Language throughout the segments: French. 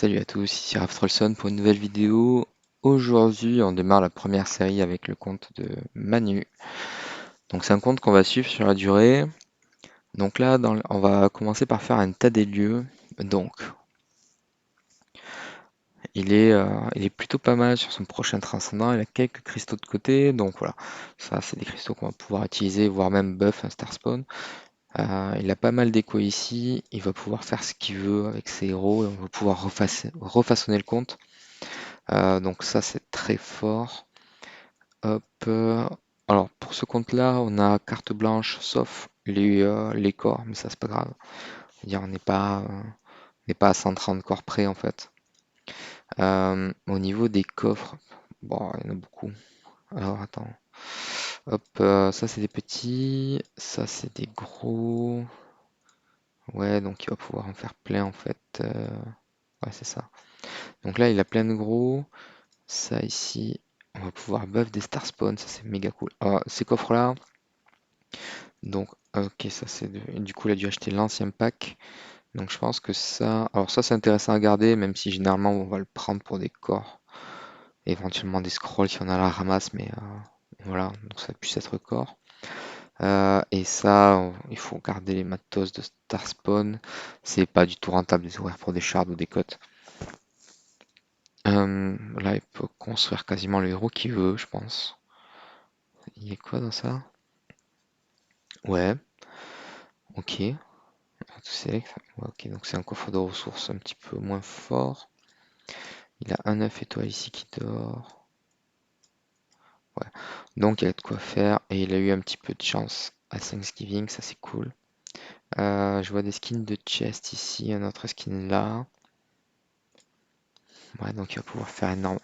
Salut à tous, ici Raph Trollson pour une nouvelle vidéo. Aujourd'hui, on démarre la première série avec le compte de Manu. Donc c'est un compte qu'on va suivre sur la durée. Donc là, on va commencer par faire un état des lieux. Donc, il est plutôt pas mal sur son prochain transcendant. Il a quelques cristaux de côté. Donc voilà, ça c'est des cristaux qu'on va pouvoir utiliser, voire même buff un star spawn. Il a pas mal d'écho ici. Il va pouvoir faire ce qu'il veut avec ses héros et on va pouvoir refaçonner le compte. Donc ça c'est très fort. Hop. Alors pour ce compte-là, on a carte blanche sauf les corps, mais ça c'est pas grave. C'est-à-dire on n'est pas à 130 corps près en fait. Au niveau des coffres, bon, il y en a beaucoup. Alors attends. Hop, ça c'est des petits, ça c'est des gros. Ouais, donc il va pouvoir en faire plein en fait. Ouais, c'est ça. Donc là, il a plein de gros. Ça ici, on va pouvoir buff des star spawn, ça c'est méga cool. Alors, ces coffres-là, donc ok, ça c'est du coup, il a dû acheter l'ancien pack. Donc je pense que ça, alors ça c'est intéressant à garder, même si généralement on va le prendre pour des corps, éventuellement des scrolls si on a la ramasse, mais voilà, donc ça puisse être corps. Et ça, il faut garder les matos de star spawn. C'est pas du tout rentable de les ouvrir pour des shards ou des cotes. Là, il peut construire quasiment le héros qu'il veut, je pense. Il y a quoi dans ça? Ouais, ok. Select. Ouais, ok, donc c'est un coffre de ressources un petit peu moins fort. Il a un œuf étoile ici qui dort. Ouais. Donc il a de quoi faire et il a eu un petit peu de chance à Thanksgiving, ça c'est cool. Je vois des skins de chest ici, un autre skin là. Ouais, donc il va pouvoir faire énorme.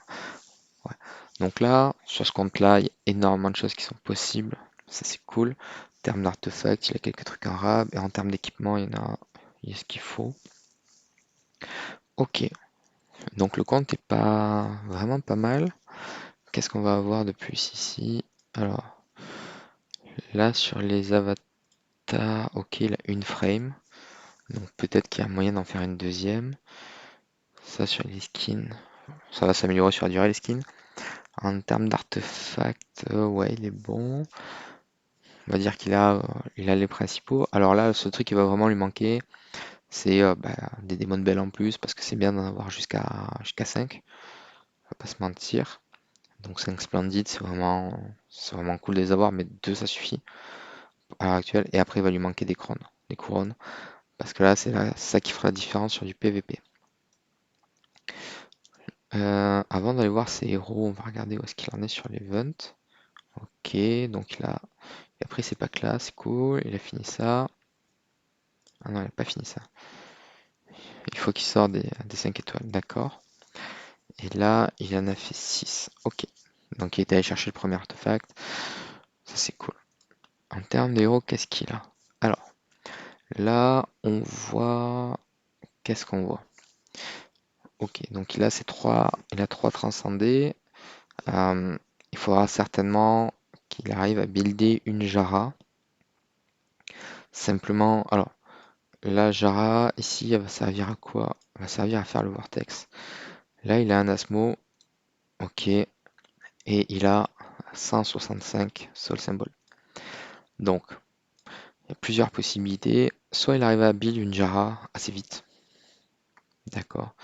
Ouais. Donc là, sur ce compte-là, il y a énormément de choses qui sont possibles. Ça c'est cool. En termes d'artefacts, il a quelques trucs en rab. Et en termes d'équipement, il y a ce qu'il faut. Ok. Donc le compte est pas vraiment pas mal. Qu'est-ce qu'on va avoir de plus ici? Alors, là sur les avatars, ok, il a une frame. Donc peut-être qu'il y a moyen d'en faire une deuxième. Ça sur les skins, ça va s'améliorer sur la durée les skins. En termes d'artefacts, ouais, il est bon. On va dire qu'il a les principaux. Alors là, ce truc qui va vraiment lui manquer, c'est des démons de belle en plus, parce que c'est bien d'en avoir jusqu'à 5. On va pas se mentir. Donc 5 splendides, c'est vraiment cool de les avoir, mais 2 ça suffit à l'heure actuelle. Et après, il va lui manquer des couronnes, parce que là, c'est ça qui fera la différence sur du PVP. Avant d'aller voir ses héros, on va regarder où est-ce qu'il en est sur l'event. Ok, donc il a pris ses packs là, c'est cool. Il a fini ça. Ah non, il n'a pas fini ça. Il faut qu'il sorte des 5 étoiles, d'accord. Et là, il en a fait 6. Ok. Donc il est allé chercher le premier artefact. Ça, c'est cool. En termes de héros, qu'est-ce qu'il a? Alors, là, on voit. Qu'est-ce qu'on voit? Ok, donc il a trois transcendés. Il faudra certainement qu'il arrive à builder une Jara. Simplement, alors, la Jara, ici, elle va servir à quoi? Elle va servir à faire le vortex. Là, il a un Asmo. Ok. Et il a 165 Soul Symbol. Donc, il y a plusieurs possibilités. Soit il arrive à build une Jara assez vite. D'accord.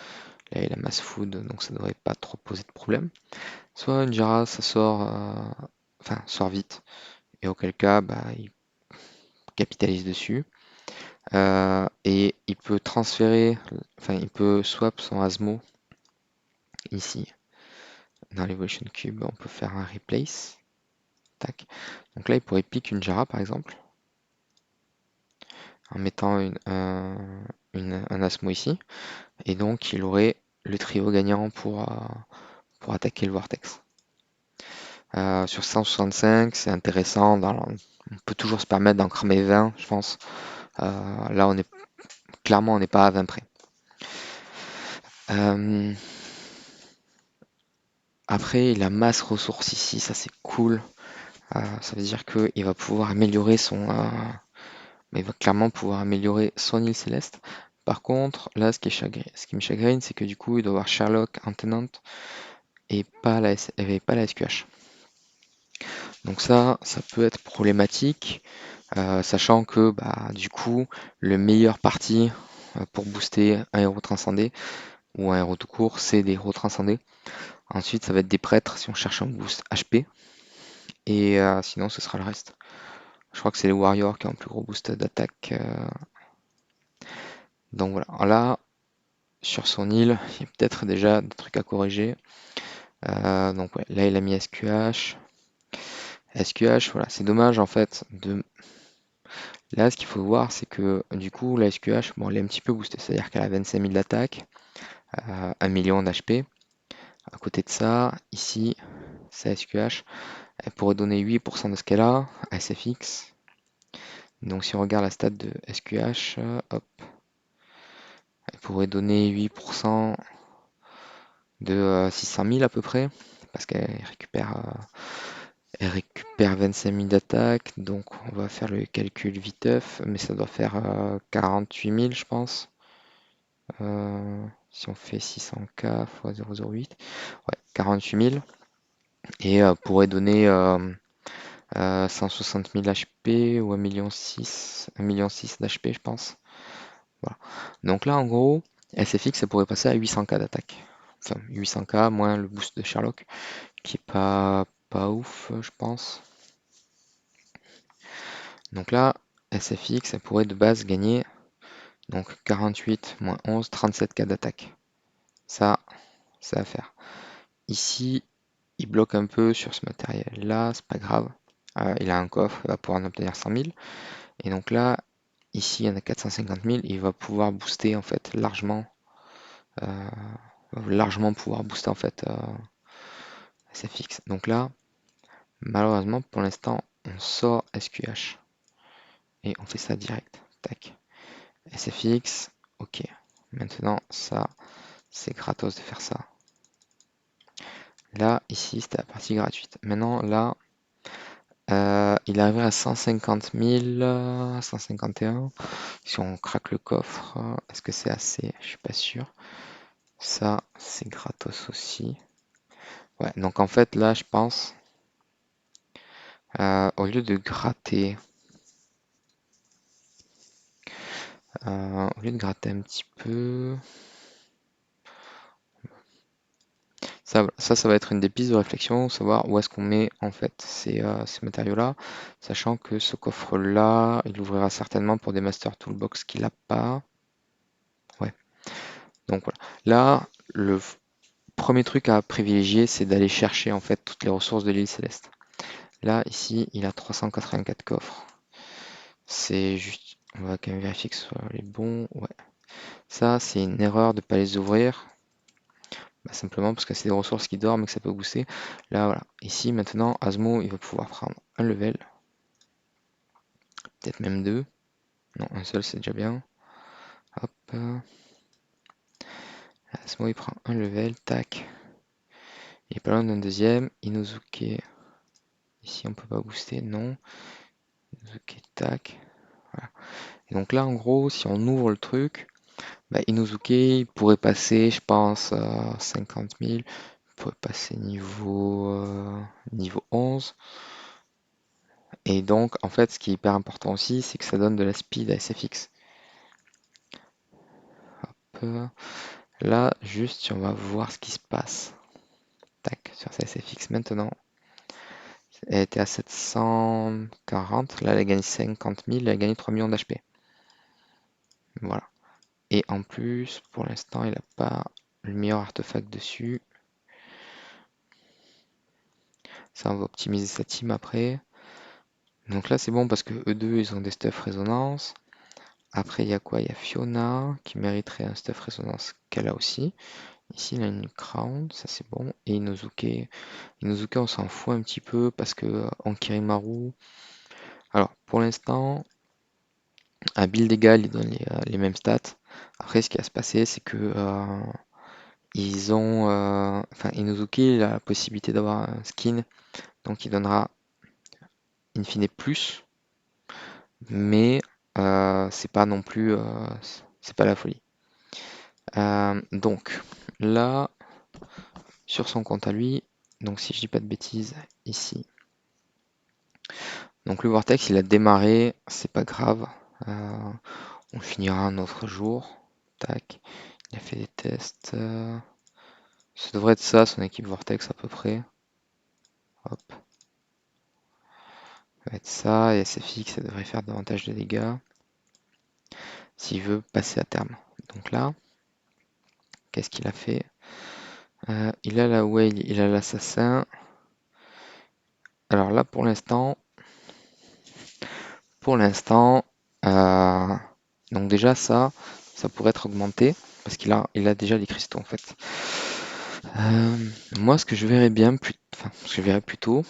Là, il a mass food, donc ça devrait pas trop poser de problème. Soit une Jara, ça sort, sort vite. Et auquel cas, il capitalise dessus. Et il peut transférer, enfin, il peut swap son Asmo ici. Dans l'Evolution Cube, on peut faire un replace. Tac. Donc là, il pourrait pick une Jara par exemple, en mettant un Asmo ici. Et donc, il aurait le trio gagnant pour attaquer le Vortex. Sur 165, c'est intéressant. On peut toujours se permettre d'en cramer 20, je pense. Là, clairement, on n'est pas à 20 près. Après, il a masse ressources ici, ça c'est cool. Ça veut dire qu'il va pouvoir améliorer il va clairement pouvoir améliorer son île céleste. Par contre, là, ce qui me chagrine, c'est que du coup, il doit avoir Sherlock en tenant et pas la SQH. Donc ça peut être problématique, sachant que bah, du coup, le meilleur parti pour booster un héros transcendé ou un héros tout court, c'est des héros transcendés. Ensuite, ça va être des prêtres si on cherche un boost HP, et sinon, ce sera le reste. Je crois que c'est les warriors qui ont un plus gros boost d'attaque. Donc voilà. Alors là, sur son île, il y a peut-être déjà des trucs à corriger. Donc ouais, là, il a mis SQH. SQH, voilà, c'est dommage en fait de. Là, ce qu'il faut voir, c'est que du coup, la SQH, bon, elle est un petit peu boostée, c'est-à-dire qu'elle a 25 000 d'attaque, 1 million d'HP. À côté de ça, ici, sa SQH, elle pourrait donner 8% de ce qu'elle a à SFX. Donc si on regarde la stat de SQH, hop, elle pourrait donner 8% de 600 000 à peu près, parce elle récupère 25 000 d'attaque, donc on va faire le calcul viteuf, mais ça doit faire 48 000 je pense. Si on fait 600K x 0,08, ouais, 48 000, et pourrait donner 160 000 HP ou 1,6 million d'HP je pense. Voilà. Donc là en gros, SFX ça pourrait passer à 800K d'attaque. Enfin 800K moins le boost de Sherlock qui est pas ouf je pense. Donc là, SFX ça pourrait de base gagner donc 48 moins 11, 37K d'attaque. Ça, c'est à faire. Ici, il bloque un peu sur ce matériel-là, c'est pas grave. Il a un coffre, il va pouvoir en obtenir 100 000. Et donc là, ici, il y en a 450 000, il va pouvoir booster en fait euh, largement pouvoir booster en fait SFX. Donc là, malheureusement, pour l'instant, on sort SQH et on fait ça direct. Tac. SFX, ok. Maintenant, ça, c'est gratos de faire ça. Là, ici, c'était la partie gratuite. Maintenant, là, il arriverait à 150 000, 151. Si on craque le coffre, est-ce que c'est assez? Je suis pas sûr. Ça, c'est gratos aussi. Ouais, donc en fait, là, je pense, au lieu de gratter, un petit peu, ça va être une des pistes de réflexion, savoir où est-ce qu'on met en fait ces matériaux-là, sachant que ce coffre-là, il ouvrira certainement pour des Master Toolbox qu'il n'a pas. Ouais, donc voilà. Là, le premier truc à privilégier, c'est d'aller chercher en fait toutes les ressources de l'île céleste. Là, ici, il a 384 coffres. C'est juste, on va quand même vérifier que ce soit les bons. Ouais. Ça, c'est une erreur de ne pas les ouvrir. Bah, simplement parce que c'est des ressources qui dorment et que ça peut booster. Là, voilà. Ici, maintenant, Asmo, il va pouvoir prendre un level. Peut-être même deux. Non, un seul, c'est déjà bien. Hop. Asmo, il prend un level. Tac. Il est pas loin d'un deuxième. Inosuke. Ici, on peut pas booster. Non. Inosuke, tac. Voilà. Et donc là, en gros, si on ouvre le truc, bah, Inosuke, il pourrait passer, je pense, à 50 000. Il pourrait passer niveau 11. Et donc, en fait, ce qui est hyper important aussi, c'est que ça donne de la speed à SFX. Hop. Là, juste, si on va voir ce qui se passe. Tac, sur sa SFX maintenant. Elle était à 740. Là, elle a gagné 50 000. Elle a gagné 3 millions d'HP. Voilà. Et en plus, pour l'instant, il n'a pas le meilleur artefact dessus. Ça, on va optimiser sa team après. Donc là, c'est bon parce que eux deux, ils ont des stuff résonance. Après, il y a quoi? Il y a Fiona qui mériterait un stuff résonance qu'elle a aussi. Ici, il a une crown, ça c'est bon. Et Inosuke. Inosuke, on s'en fout un petit peu parce que Ankirimaru. Alors, pour l'instant, à build égal, ils donnent les mêmes stats. Après, ce qui va se passer, c'est que ils ont. Enfin, Inosuke, il a la possibilité d'avoir un skin. Donc, il donnera in fine plus. Mais c'est pas non plus c'est pas la folie. Donc là, sur son compte à lui, donc si je dis pas de bêtises, ici. Donc le vortex, il a démarré, c'est pas grave. On finira un autre jour. Tac. Il a fait des tests. Ça devrait être ça, son équipe vortex à peu près. Hop. Ça va être ça, et SFX, ça devrait faire davantage de dégâts. S'il veut passer à terme. Donc là, qu'est-ce qu'il a fait? Il a la whale, il a l'assassin. Alors là, pour l'instant, euh, donc déjà ça pourrait être augmenté parce qu'il a déjà les cristaux en fait. Moi, ce que je verrais bien, enfin, ce que je verrais plutôt,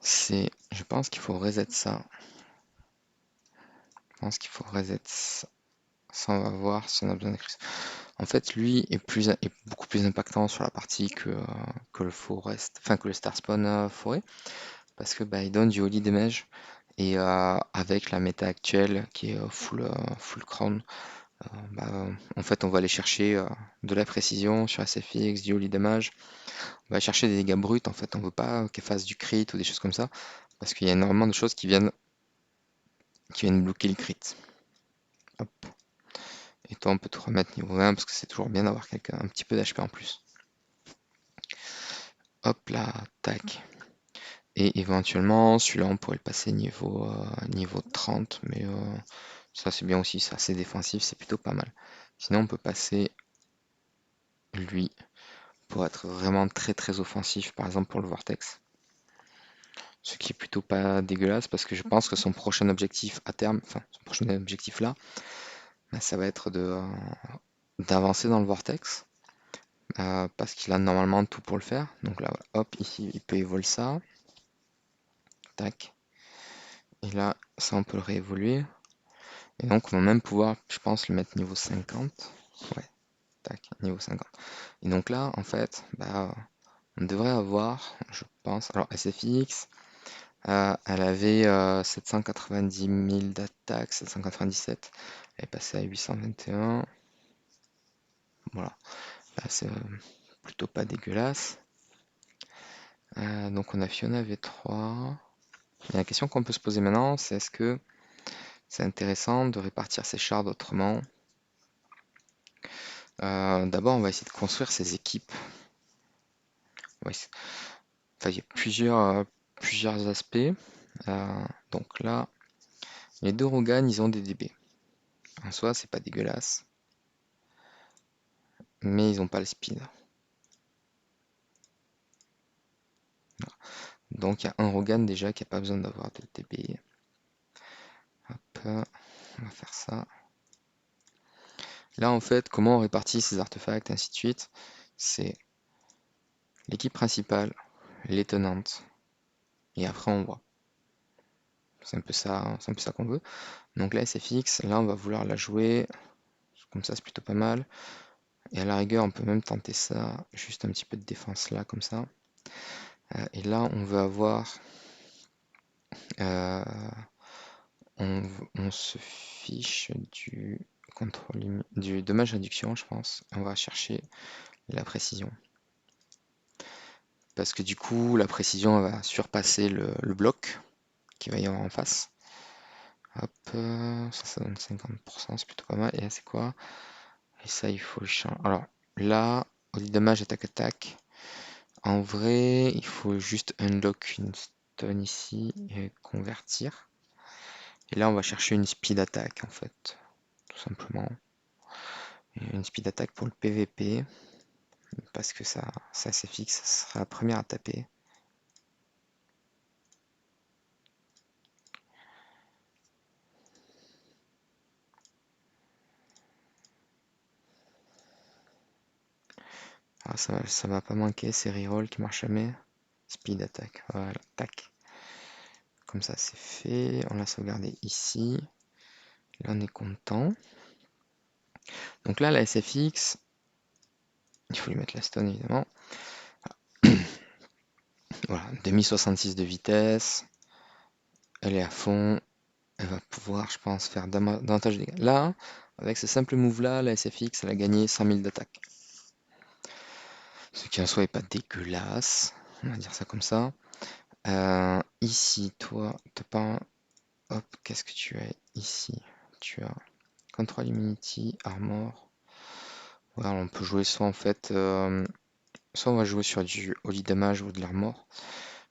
je pense qu'il faut reset ça. Je pense qu'il faut reset ça. Ça, on va voir si on a besoin de cristaux. En fait, lui est beaucoup plus impactant sur la partie que le forest, enfin que le star spawn forêt, parce que bah, il donne du holy damage et avec la méta actuelle qui est full crown, bah, en fait on va aller chercher de la précision sur SFX, du holy damage. On va chercher des dégâts bruts en fait, on veut pas qu'elle fasse du crit ou des choses comme ça, parce qu'il y a énormément de choses qui viennent bloquer le crit. Hop. Et toi on peut te remettre niveau 20 parce que c'est toujours bien d'avoir un petit peu d'HP en plus. Hop là, tac. Et éventuellement, celui-là, on pourrait le passer niveau 30, mais ça c'est bien aussi, c'est assez défensif, c'est plutôt pas mal. Sinon, on peut passer lui pour être vraiment très très offensif, par exemple pour le Vortex. Ce qui est plutôt pas dégueulasse parce que je pense que son prochain objectif à terme, enfin son prochain objectif là, bah, ça va être d'avancer dans le Vortex. Parce qu'il a normalement tout pour le faire. Donc là, hop, ici, il peut évoluer ça. Tac. Et là, ça, on peut le réévoluer. Et donc, on va même pouvoir, je pense, le mettre niveau 50. Ouais, tac, niveau 50. Et donc là, en fait, bah, on devrait avoir, je pense, alors SFX, elle avait 790 000 d'attaque, 797. Elle est passée à 821. Voilà, là, c'est plutôt pas dégueulasse. Donc on a Fiona V3. Et la question qu'on peut se poser maintenant, c'est est-ce que c'est intéressant de répartir ses shards autrement? D'abord, on va essayer de construire ses équipes. Enfin, il y a plusieurs aspects. Donc là, les deux Rogan, ils ont des DB. En soi, c'est pas dégueulasse. Mais ils n'ont pas le speed. Voilà. Donc il y a un Rogan déjà qui n'a pas besoin d'avoir de DB. Hop, on va faire ça. Là, en fait, comment on répartit ces artefacts, et ainsi de suite, c'est l'équipe principale, les tenantes, et après on voit. C'est un peu ça qu'on veut. Donc là, SFX, là, on va vouloir la jouer. Comme ça, c'est plutôt pas mal. Et à la rigueur, on peut même tenter ça, juste un petit peu de défense là, comme ça. Et là, on veut avoir... euh, on se fiche du contrôle, du dommage réduction, je pense. On va chercher la précision. Parce que du coup, la précision elle va surpasser le bloc qui va y avoir en face. Hop, ça donne 50%, c'est plutôt pas mal. Et là, c'est quoi? Et ça, il faut le changer. Alors là, au dommage attaque-attaque, en vrai, il faut juste unlock une stone ici et convertir. Et là, on va chercher une speed attack en fait, tout simplement. Et une speed attack pour le PVP, parce que ça c'est fixe, ça sera la première à taper. Ah, ça va pas manquer, c'est reroll qui marche jamais. Speed attack, voilà, tac. Comme ça, c'est fait. On l'a sauvegardé ici. Là, on est content. Donc là, la SFX, il faut lui mettre la stone évidemment. Voilà, 2066 de vitesse. Elle est à fond. elle va pouvoir, je pense, faire davantage de dégâts. Là, avec ce simple move-là, la SFX, elle a gagné 100 000 d'attaque. Ce qui en soi est pas dégueulasse, on va dire ça comme ça. Ici, toi, t'as pas. Hop, qu'est-ce que tu as ici? Tu as Control Immunity, Armor. Voilà, on peut jouer soit en fait. Soit on va jouer sur du Holy Damage ou de l'Armor.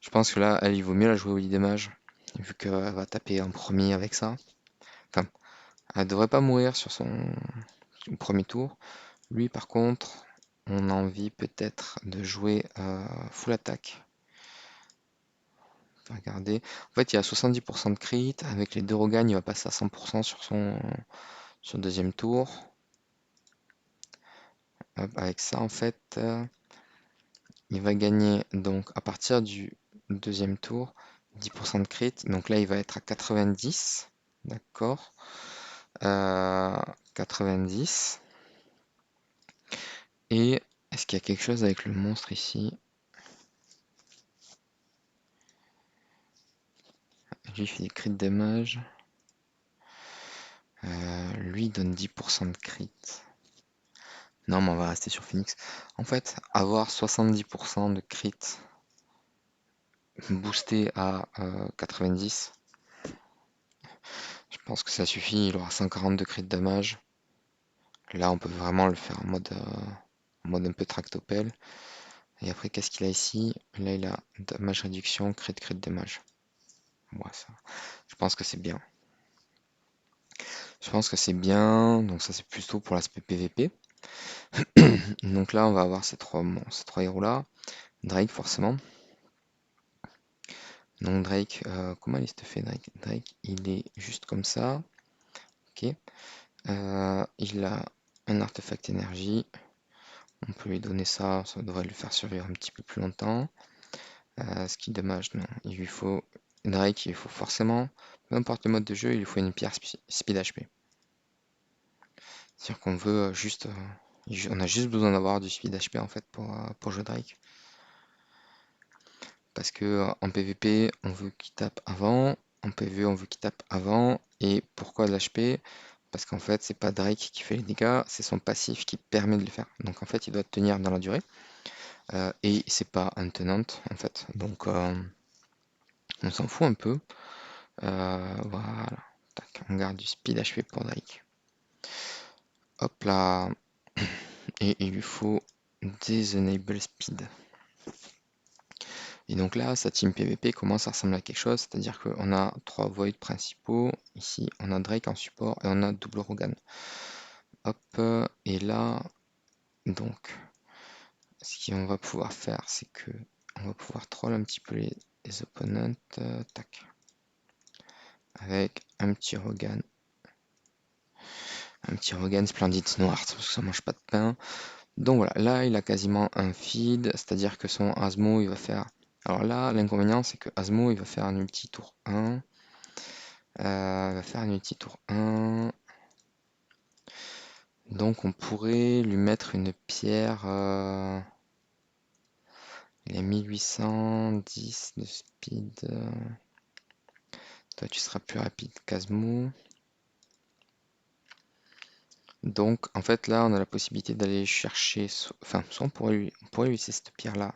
Je pense que là, elle, il vaut mieux la jouer Holy Damage, vu qu'elle va taper en premier avec ça. Enfin, elle devrait pas mourir sur son premier tour. Lui, par contre, on a envie peut-être de jouer full attaque. Regardez. En fait, il y a 70% de crit. Avec les deux regains, il va passer à 100% sur son deuxième tour. Hop, avec ça, en fait, il va gagner donc à partir du deuxième tour 10% de crit. Donc là, il va être à 90. D'accord. 90. Et est-ce qu'il y a quelque chose avec le monstre ici? Lui, il fait des crit damage. Lui, il donne 10% de crit. Non, mais on va rester sur Phoenix. En fait, avoir 70% de crit boosté à 90, je pense que ça suffit. Il aura 140 de crit damage. Là, on peut vraiment le faire en mode un peu tractopelle. Et après, qu'est-ce qu'il a ici? Là, il a damage réduction, crit damage. Moi, ça, je pense que c'est bien. Je pense que c'est bien. Donc ça, c'est plutôt pour l'aspect PVP. Donc là, on va avoir ces trois héros-là. Drake, forcément. Donc Drake, comment il se fait Drake? Drake, il est juste comme ça. Ok. Il a un artefact énergie. On peut lui donner ça, ça devrait lui faire survivre un petit peu plus longtemps. Ce qui est dommage, non. Il lui faut Drake, il lui faut forcément, peu importe le mode de jeu, il lui faut une pierre speed HP. C'est-à-dire qu'on veut juste, on a juste besoin d'avoir du speed HP en fait pour jouer Drake. Parce que en PvP, on veut qu'il tape avant, en PvE, on veut qu'il tape avant. Et pourquoi de l'HP? Parce qu'en fait, c'est pas Drake qui fait les dégâts, c'est son passif qui permet de le faire. Donc en fait, il doit tenir dans la durée. Et c'est pas un tenant en fait. Donc on s'en fout un peu. Voilà. Tac, on garde du speed HP pour Drake. Hop là. Et il lui faut des enable speed. Et donc là, sa team PVP commence à ressembler à quelque chose, c'est-à-dire qu'on a trois voids principaux. Ici, on a Drake en support et on a double Rogan. Hop, et là, donc, ce qu'on va pouvoir faire, c'est que on va pouvoir troll un petit peu les opponents. Tac. Avec un petit Rogan. Un petit Rogan Splendid Noir, parce que ça mange pas de pain. Donc voilà, là, il a quasiment un feed, c'est-à-dire que son Asmo, il va faire. Alors là, l'inconvénient, c'est que Asmo, il va faire un ulti tour 1. Il va faire un ulti tour 1. Donc on pourrait lui mettre une pierre. Il a 1810 de speed. Toi, tu seras plus rapide qu'Asmo. Donc en fait, là, on a la possibilité d'aller chercher. Enfin, soit on pourrait lui laisser cette pierre-là.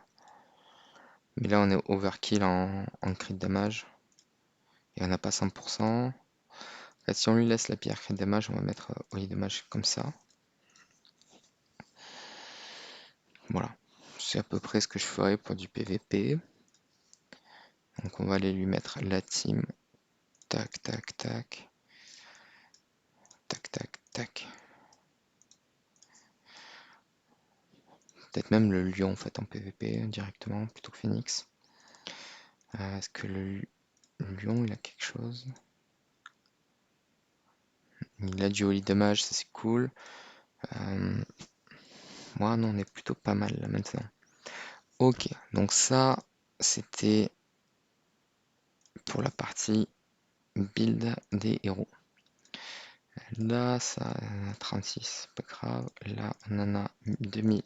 Mais là, on est overkill en crit damage. Et on n'a pas 100%. En fait, si on lui laisse la pierre crit damage, on va mettre Holy Damage comme ça. Voilà. C'est à peu près ce que je ferais pour du PVP. Donc on va aller lui mettre la team. Tac, tac, tac. Tac, tac, tac. Peut-être même le lion en fait en PVP directement plutôt que Phoenix. Est-ce que le lion il a quelque chose? Il a du Holy Damage, ça c'est cool. Moi non, on est plutôt pas mal là maintenant. Ok, donc ça c'était pour la partie build des héros. Là, ça en a 36, pas grave. Là, on en a 2000.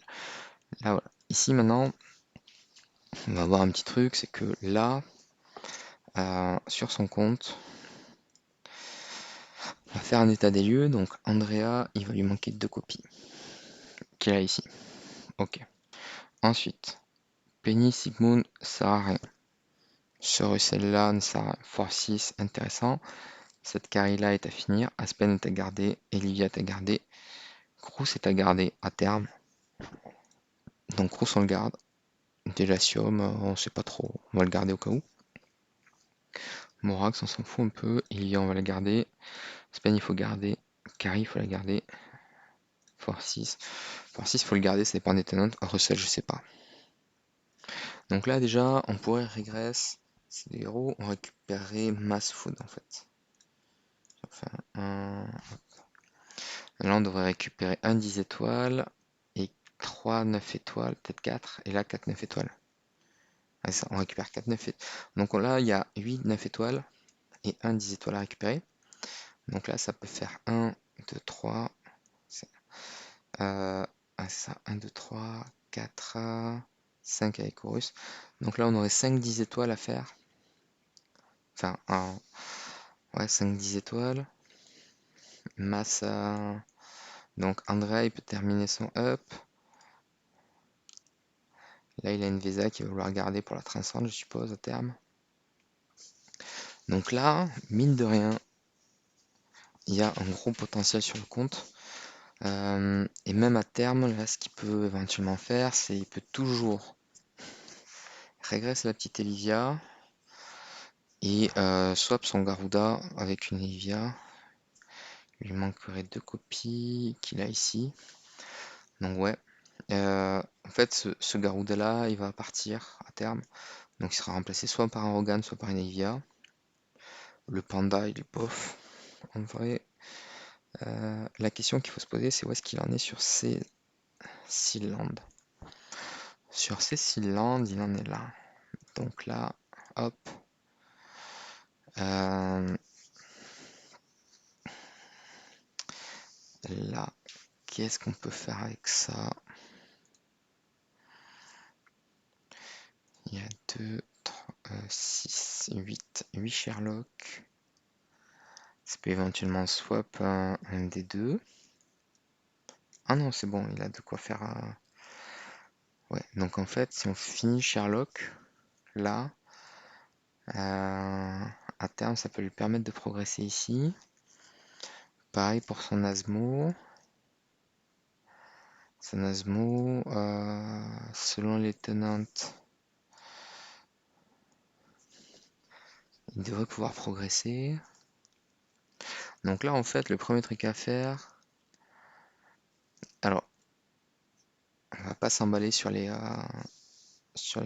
Là, voilà. Ici, maintenant, on va voir un petit truc, c'est que là, sur son compte, On va faire un état des lieux. Donc Andrea, il va lui manquer 2 copies. Qu'il a ici. Ok. Ensuite, Penny, Sigmund, ça sert à rien. Ce Russell-là ne sert à rien. Force 6, intéressant. Cette carry-là est à finir. Aspen est à garder. Olivia est à garder. Cruz est à garder à terme. Donc Cruz, on le garde. Delasium, on sait pas trop. On va le garder au cas où. Morax, on s'en fout un peu. Olivia, on va la garder. Aspen, il faut garder. Carry, il faut la garder. Force 6. Force 6, il faut le garder. Ça dépend des tenants. Russell, je sais pas. Donc là, déjà, on pourrait régresser. C'est des héros. On récupérerait Mass Food en fait. Enfin, là, on devrait récupérer un 10 étoiles et 3 9 étoiles, peut-être 4, et là 4 9 étoiles. Ouais, ça, on récupère 4 9 étoiles. Donc là, il y a 8 9 étoiles et un 10 étoiles à récupérer. Donc là, ça peut faire 1, 2, 3. C'est ça, 1, 2, 3, 4, 5 avec Horus. Donc là, on aurait 5 10 étoiles à faire. Enfin, ouais, 5 10 étoiles. Massa. Donc Andrea, il peut terminer son up. Là, il a une Vesa qui va vouloir garder pour la transcende, je suppose, à terme. Donc là, mine de rien, il y a un gros potentiel sur le compte. Et même à terme, là, ce qu'il peut éventuellement faire, c'est il peut toujours régresser la petite Olivia et swap son Garuda avec une Olivia. Il lui manquerait 2 copies qu'il a ici. Donc ouais. En fait, ce Garuda là, il va partir à terme. Donc il sera remplacé soit par un Rogan, soit par une Olivia. Le panda, il est bof. En vrai, la question qu'il faut se poser, c'est où est-ce qu'il en est sur ces 6 landes. Sur ces 6 landes, il en est là. Donc là, hop. Là, qu'est-ce qu'on peut faire avec ça? Il y a 2, 3, 6, 8 Sherlock. Ça peut éventuellement swap un des deux. Ah non, c'est bon, il a de quoi faire. Ouais, donc en fait, si on finit Sherlock, là, à terme, ça peut lui permettre de progresser ici. Pareil pour son Asmo. Son Asmo, selon les tenantes, il devrait pouvoir progresser. Donc là, en fait, le premier truc à faire. Alors, on va pas s'emballer sur les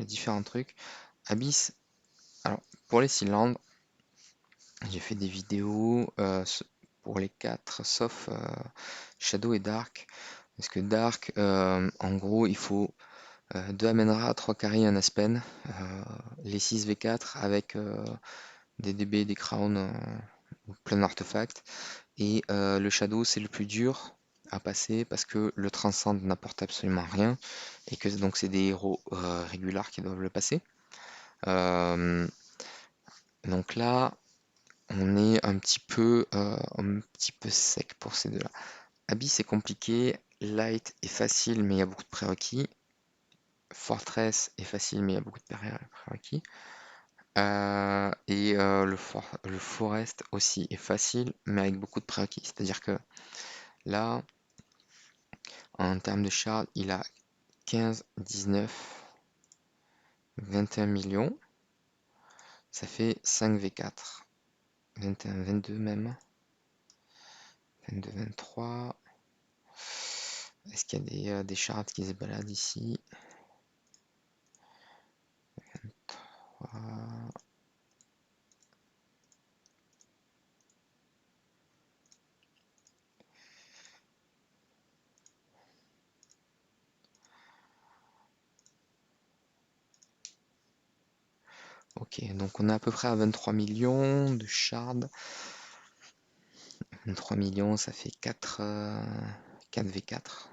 différents trucs. Abyss, alors, pour les cylindres, j'ai fait des vidéos pour les 4, sauf Shadow et Dark. Parce que Dark, en gros, il faut 2 Amenra, 3 carry, un Aspen, les 6 V4 avec des DB, des crowns, plein d'artefacts. Et le Shadow, c'est le plus dur à passer parce que le Transcend n'apporte absolument rien et que donc c'est des héros régulars qui doivent le passer. Donc là, on est un petit peu sec pour ces deux-là. Abyss c'est compliqué, Light est facile mais il y a beaucoup de prérequis. Fortress est facile mais il y a beaucoup de prérequis. Et le Forest aussi est facile mais avec beaucoup de prérequis. C'est-à-dire que là, en termes de shard, il a 15, 19, 21 millions. Ça fait 5 V4. 21, 22 même. 22, 23. Est-ce qu'il y a des shards qui se baladent ici? 23. Ok, donc on est à peu près à 23 millions de shards. 23 millions, ça fait 4, 4 V4.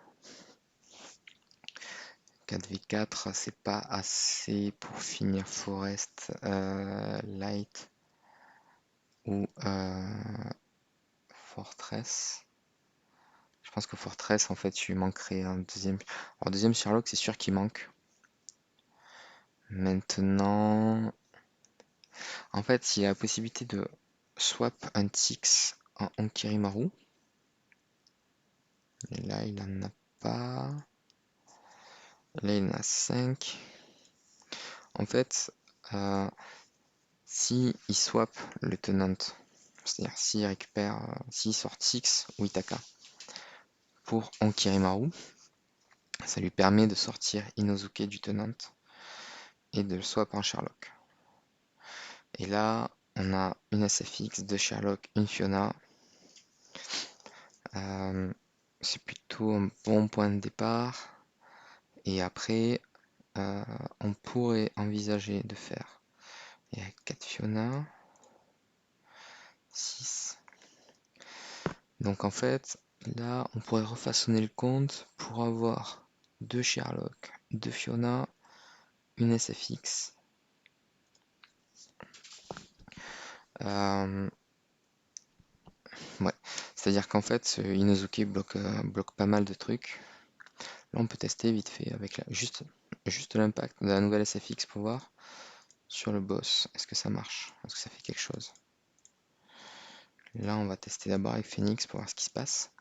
4 V4, c'est pas assez pour finir Forest, Light ou Fortress. Je pense que Fortress, en fait, il manquerait un deuxième. Alors, deuxième Sherlock, c'est sûr qu'il manque. Maintenant, en fait, il y a la possibilité de swap un Tix en Onkirimaru. Et là, il en a pas. Là, il en a 5. En fait, euh, si il swap le tenant, c'est-à-dire s'il récupère, s'il sort Tix ou Itaka pour Onkirimaru, ça lui permet de sortir Inosuke du tenant et de le swap en Sherlock. Et là, on a une SFX, deux Sherlock, une Fiona. C'est plutôt un bon point de départ. Et après, euh, on pourrait envisager de faire. Il y a 4 Fiona, 6. Donc en fait, là, on pourrait refaçonner le compte pour avoir deux Sherlock, deux Fiona, une SFX. Euh, ouais. C'est-à-dire qu'en fait, ce Inosuke bloque pas mal de trucs. Là, on peut tester vite fait avec juste l'impact de la nouvelle SFX pour voir sur le boss. Est-ce que ça marche? Est-ce que ça fait quelque chose? Là, on va tester d'abord avec Phoenix pour voir ce qui se passe.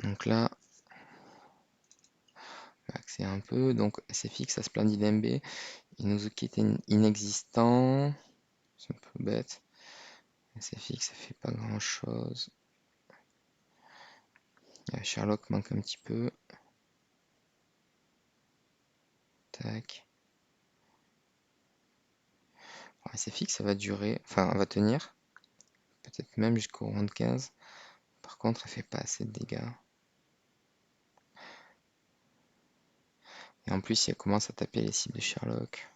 Donc là, on va accélérer un peu. Donc SFX, ça se plaint d'IDMB. Inosuke était inexistant. C'est un peu bête. SFX, ça fait pas grand chose. Sherlock manque un petit peu. Tac. Alors, SFX, ça va durer. Enfin, elle va tenir. Peut-être même jusqu'au round 15. Par contre, elle fait pas assez de dégâts. Et en plus, si elle commence à taper les cibles de Sherlock.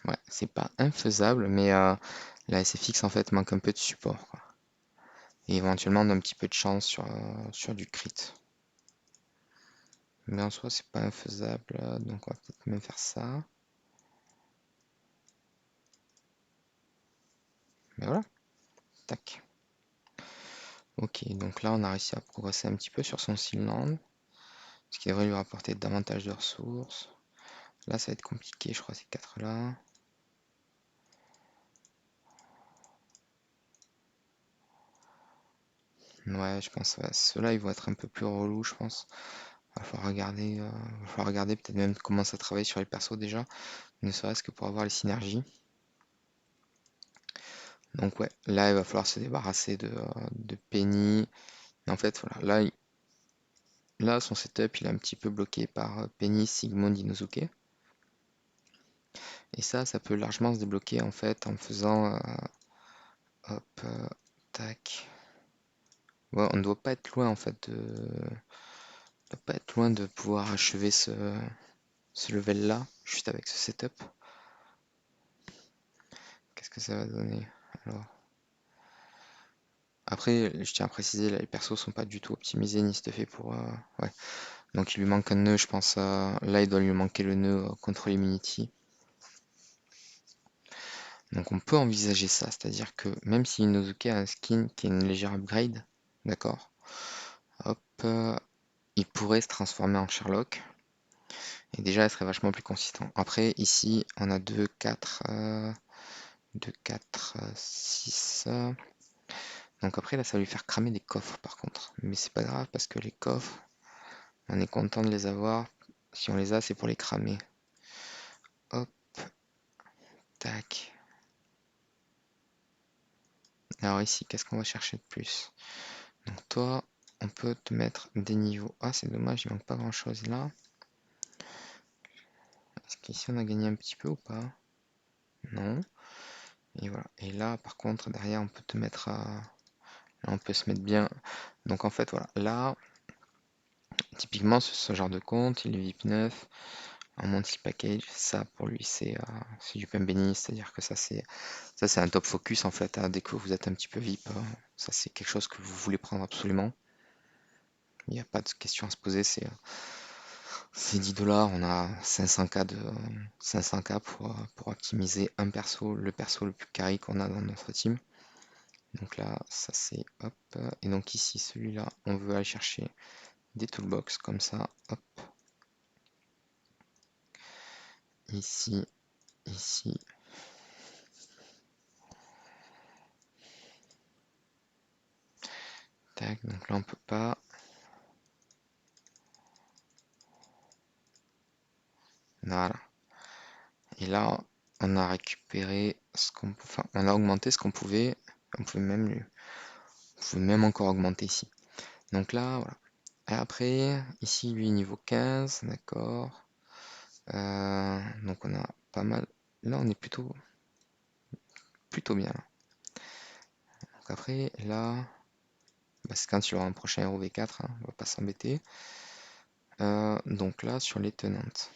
Ouais, c'est pas infaisable, mais la SFX en fait manque un peu de support, quoi. Et éventuellement d'un petit peu de chance sur du crit. Mais en soi, c'est pas infaisable, donc on va peut-être même faire ça. Mais voilà, tac. Ok, donc là on a réussi à progresser un petit peu sur son Sealand, ce qui devrait lui rapporter davantage de ressources. Là ça va être compliqué, je crois, ces 4 là. Ouais, je pense, ouais, ceux-là ils vont être un peu plus relous, je pense. Va falloir regarder peut-être même comment ça travaille sur les persos déjà, ne serait-ce que pour avoir les synergies. Donc ouais, là il va falloir se débarrasser de Penny. En fait, voilà, là son setup il est un petit peu bloqué par Penny, Sigmund, Inosuke. Et ça peut largement se débloquer en fait en faisant hop, tac. Ouais, on ne doit pas être loin en fait doit pas être loin de pouvoir achever ce level là, juste avec ce setup. Qu'est-ce que ça va donner? Alors. Après, je tiens à préciser, là, les persos sont pas du tout optimisés ni stuffés pour. Ouais. Donc il lui manque un nœud, je pense. Là, il doit lui manquer le nœud contre l'immunity. Donc on peut envisager ça, c'est-à-dire que même si Inosuke a un skin qui est une légère upgrade, d'accord, hop, il pourrait se transformer en Sherlock. Et déjà, elle serait vachement plus consistant. Après, ici, on a 2, 4, 2, 4, 6. Donc après, là, ça va lui faire cramer des coffres, par contre. Mais c'est pas grave, parce que les coffres, on est content de les avoir. Si on les a, c'est pour les cramer. Hop, tac. Alors ici, qu'est-ce qu'on va chercher de plus? Donc toi, on peut te mettre des niveaux. Ah, c'est dommage, il manque pas grand-chose là. Est-ce qu'ici, on a gagné un petit peu ou pas? Non. Et voilà. Et là, par contre, derrière, on peut te mettre à... Là, on peut se mettre bien. Donc en fait, voilà. Là, typiquement, ce genre de compte, il est VIP 9 en monthly package. Ça, pour lui, c'est du pain béni. C'est-à-dire que ça c'est un top focus en fait, hein. Dès que vous êtes un petit peu VIP, ça c'est quelque chose que vous voulez prendre absolument. Il n'y a pas de question à se poser, c'est 10 $, on a 500K pour optimiser un perso, le perso le plus carry qu'on a dans notre team. Donc là, ça c'est hop. Et donc ici, celui-là, on veut aller chercher des toolbox comme ça, hop. Ici, ici. Tac, donc là on peut pas. Voilà. Et là, on a récupéré ce qu'on, enfin, on a augmenté ce qu'on pouvait. On pouvait même encore augmenter ici. Donc là, voilà. Et après, ici, lui, niveau 15, d'accord. Donc on a pas mal. Là, on est plutôt bien. Là. Donc après, là, bah, c'est quand il y aura un prochain héros V4, hein, on va pas s'embêter. Donc là, sur les tenantes,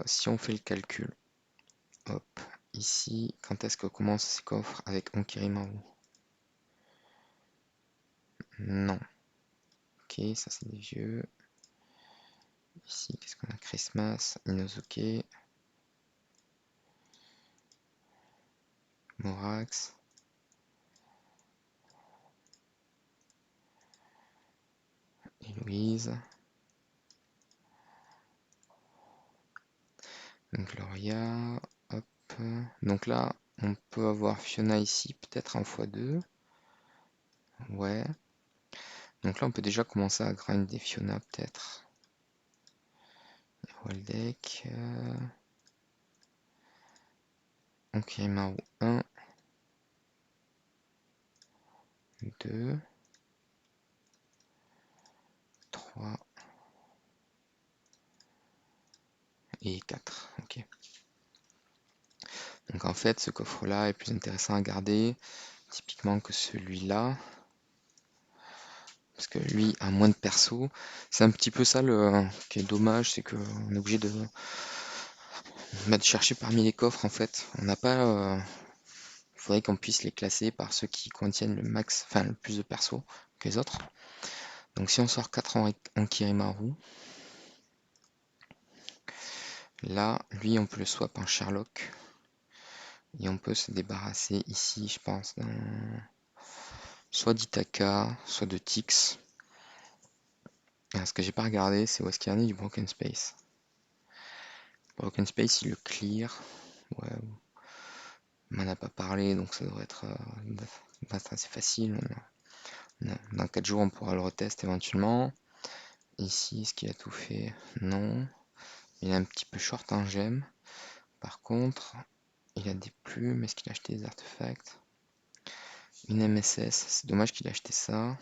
si on fait le calcul, hop, ici, quand est-ce que commence ces coffres avec Onkirimaru? Non. Ok, ça c'est des vieux. Ici, qu'est-ce qu'on a? Christmas, Inosuke, Morax. Louise. Donc Gloria, hop. Donc là, on peut avoir Fiona ici, peut-être en x2. Ouais. Donc là, on peut déjà commencer à grind des Fiona, peut-être. Waldeck. Onkirimaru 1. 2. 3. Et 4. Ok. Donc en fait, ce coffre-là est plus intéressant à garder, typiquement que celui-là. Parce que lui a moins de perso. C'est un petit peu ça qui est dommage, c'est qu'on est obligé de chercher parmi les coffres en fait. On n'a pas. Il faudrait qu'on puisse les classer par ceux qui contiennent le max, enfin le plus de perso que les autres. Donc si on sort 4 en Kirimaru, là, lui on peut le swap en Sherlock. Et on peut se débarrasser ici, je pense, soit d'Itaka, soit de Tix. Ce que j'ai pas regardé, c'est où est-ce qu'il y en a du Broken Space. Broken Space, il le clear. Ouais, on m'en a pas parlé, donc ça devrait être assez facile. Dans 4 jours, on pourra le retester éventuellement. Ici, est-ce qu'il a tout fait? Non. Il est un petit peu short en gemmes. Par contre, il a des plumes. Est-ce qu'il a acheté des artefacts? Une MSS. C'est dommage qu'il ait acheté ça.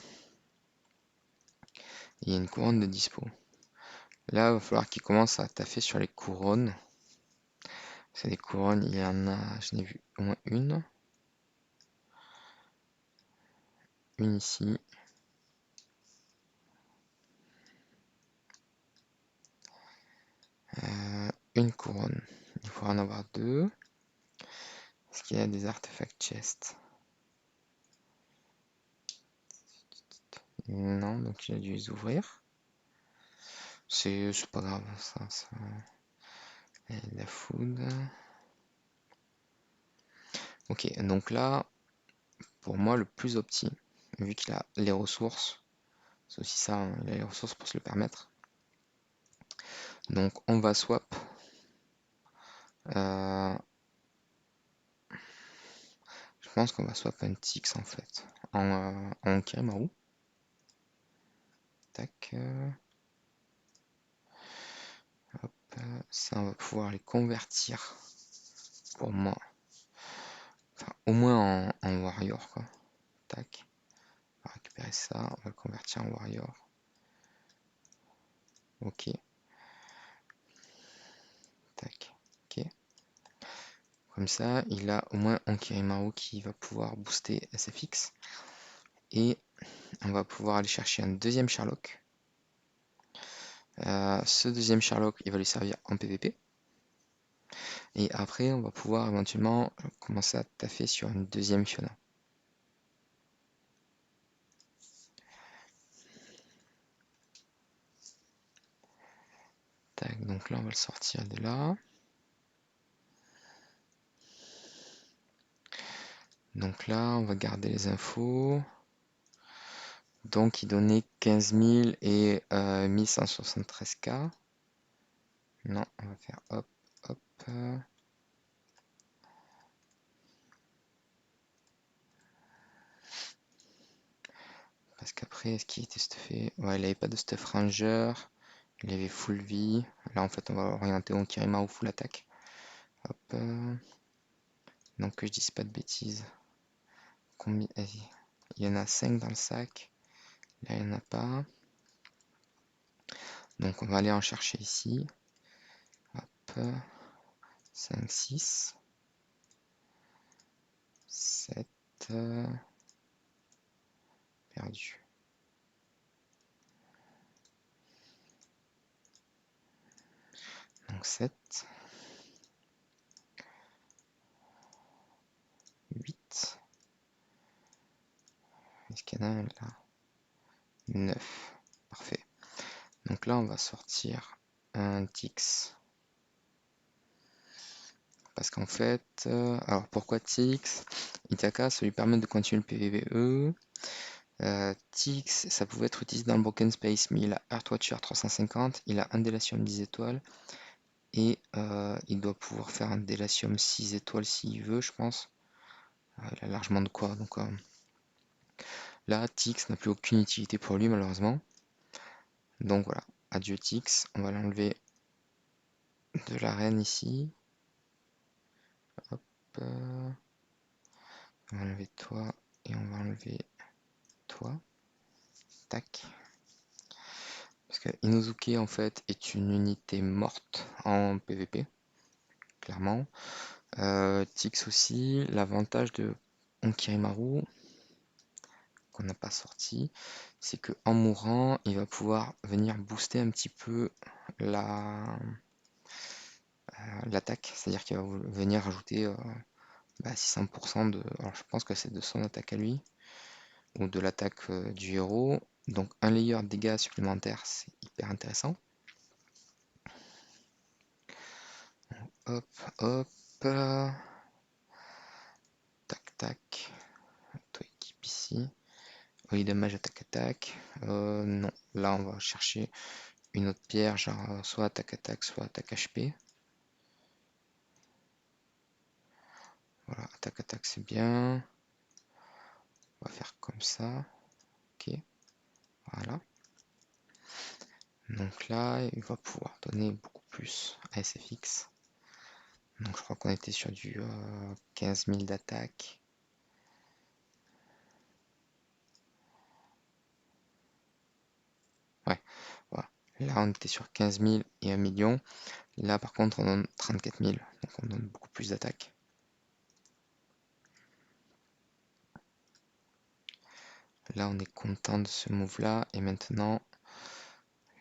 Il y a une couronne de dispo. Là, il va falloir qu'il commence à taffer sur les couronnes. C'est des couronnes, il y en a, je n'ai vu au moins une. Une ici. Une couronne. Il faudra en avoir deux. Est-ce qu'il y a des artefacts chest? Non, donc il a dû les ouvrir. C'est pas grave, ça. La food. Ok, donc là, pour moi, le plus opti, vu qu'il a les ressources, c'est aussi ça, hein, il a les ressources pour se le permettre. Donc on va swap. Je pense qu'on va swap un Tix en fait. En Kirimaru. Tac. Hop. Ça, on va pouvoir les convertir pour moi. Enfin, au moins en warrior quoi. Tac. On va récupérer ça. On va le convertir en warrior. Ok. Tac. Ok. Comme ça, il a au moins un Kirimaru qui va pouvoir booster SFX. Et on va pouvoir aller chercher un deuxième Sherlock. Ce deuxième Sherlock, il va lui servir en PvP. Et après, on va pouvoir éventuellement commencer à taffer sur une deuxième Fiona. Donc là, on va le sortir de là. Donc là, on va garder les infos. Donc, il donnait 15 000 et 1173K. Non, on va faire hop, hop. Parce qu'après, est-ce qu'il était stuffé? Ouais, il n'avait pas de stuff ranger. Il avait full vie. Là, en fait, on va orienter Onkirima ou full attaque. Hop. Donc, que je dise pas de bêtises. Combien? Il y en a 5 dans le sac. Là, il n'y en a pas. Donc, on va aller en chercher ici. Hop. 5, 6, 7. Perdu. Donc 7. 8. Est-ce qu'il y en a un là? 9. Parfait. Donc là, on va sortir un Tix. Parce qu'en fait, alors pourquoi Tix? Itaka, ça lui permet de continuer le PVE. Tix, ça pouvait être utilisé dans le Broken Space, mais il a Earthwatcher 350, il a un Délatium 10 étoiles, et il doit pouvoir faire un Délatium 6 étoiles s'il veut, je pense. Il a largement de quoi, donc là, Tix n'a plus aucune utilité pour lui, malheureusement. Donc voilà, adieu Tix, on va l'enlever de l'arène ici. Hop, on va enlever toi, et on va enlever toi. Tac. Parce que Inosuke en fait est une unité morte en PvP, clairement. Tix aussi, l'avantage de Onkirimaru, qu'on n'a pas sorti, c'est que en mourant, il va pouvoir venir booster un petit peu l'attaque, c'est-à-dire qu'il va venir rajouter 600% de. Alors je pense que c'est de son attaque à lui, ou de l'attaque du héros. Donc un layer de dégâts supplémentaires, c'est hyper intéressant. Hop, hop. Tac, tac. Toi, équipe ici. Oui, dommage, attaque, attaque. Non, là, on va chercher une autre pierre, genre soit attaque, attaque, soit attaque HP. Voilà, attaque, attaque, c'est bien. On va faire comme ça. Ok, voilà. Donc là, il va pouvoir donner beaucoup plus à SFX. Donc je crois qu'on était sur du 15 000 d'attaque. Ouais, voilà. Là, on était sur 15 000 et 1 million. Là, par contre, on donne 34 000. Donc on donne beaucoup plus d'attaque. Là, on est content de ce move là. Et maintenant,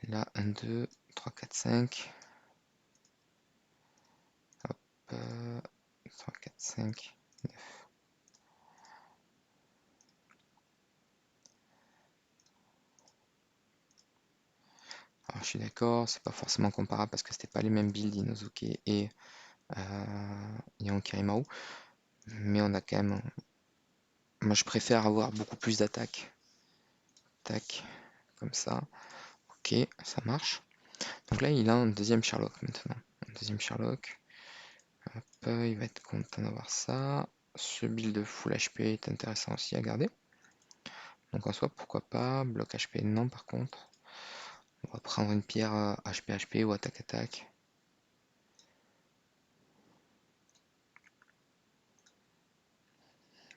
là, 1, 2, 3, 4, 5. Hop, 3, 4, 5, 9. Alors, je suis d'accord, c'est pas forcément comparable parce que c'était pas les mêmes builds Inosuke et Yankirimaru. Mais on a quand même. Moi, je préfère avoir beaucoup plus d'attaques. Tac, comme ça. Ok, ça marche. Donc là, il a un deuxième Sherlock maintenant. Un deuxième Sherlock. Hop, il va être content d'avoir ça. Ce build de full HP est intéressant aussi à garder. Donc en soi, pourquoi pas. Bloc HP, non par contre. On va prendre une pierre HP-HP ou attaque-attaque.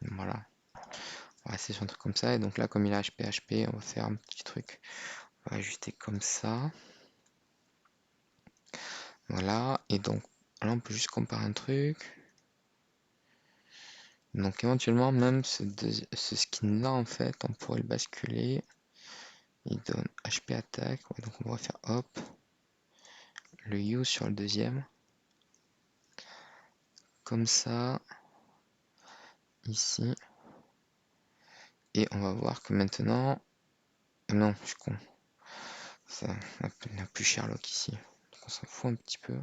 Voilà. On va rester sur un truc comme ça. Et donc là, comme il a HP-HP, on va faire un petit truc. On va ajuster comme ça. Voilà. Et donc, là, on peut juste comparer un truc. Donc éventuellement, même ce skin-là, en fait, on pourrait le basculer. Il donne HP attaque. Ouais, donc on va faire hop. Le use sur le deuxième. Comme ça. Ici. Et on va voir que maintenant. Non, je suis con. Ça n'a plus Sherlock ici. Donc qu'on s'en fout un petit peu.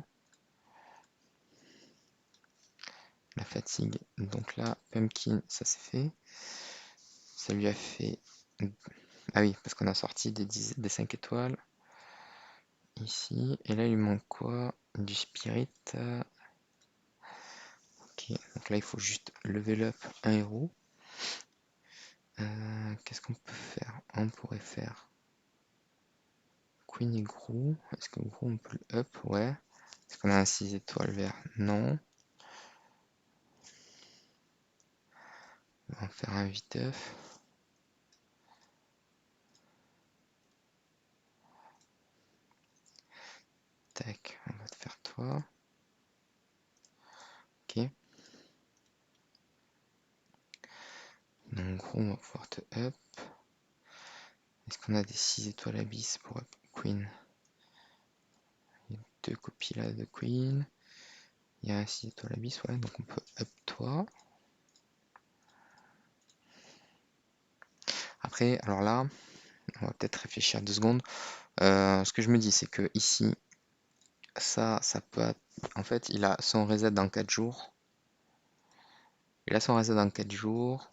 La fatigue. Donc là, Pumpkin, ça c'est fait. Ça lui a fait... Ah oui, parce qu'on a sorti des 5 étoiles. Ici. Et là, il lui manque quoi? Du Spirit. Ok, donc là, il faut juste level up un héros. Qu'est-ce qu'on peut faire? On pourrait faire Queen et Gru. Est-ce que Gru, on peut le up? Ouais. Est-ce qu'on a un 6 étoiles vert? Non. On va en faire un 8-œuf. Tac, on va te faire toi. Ok. Donc Gru, on va pouvoir te up. Est-ce qu'on a des 6 étoiles abyss pour up Queen? Il y a 2 copies là de Queen. Il y a un 6 étoiles abyss, ouais, donc on peut up toi. Après, alors là, on va peut-être réfléchir 2 secondes. Ce que je me dis, c'est que ici, ça peut... En fait, il a son reset dans 4 jours. Il a son reset dans 4 jours.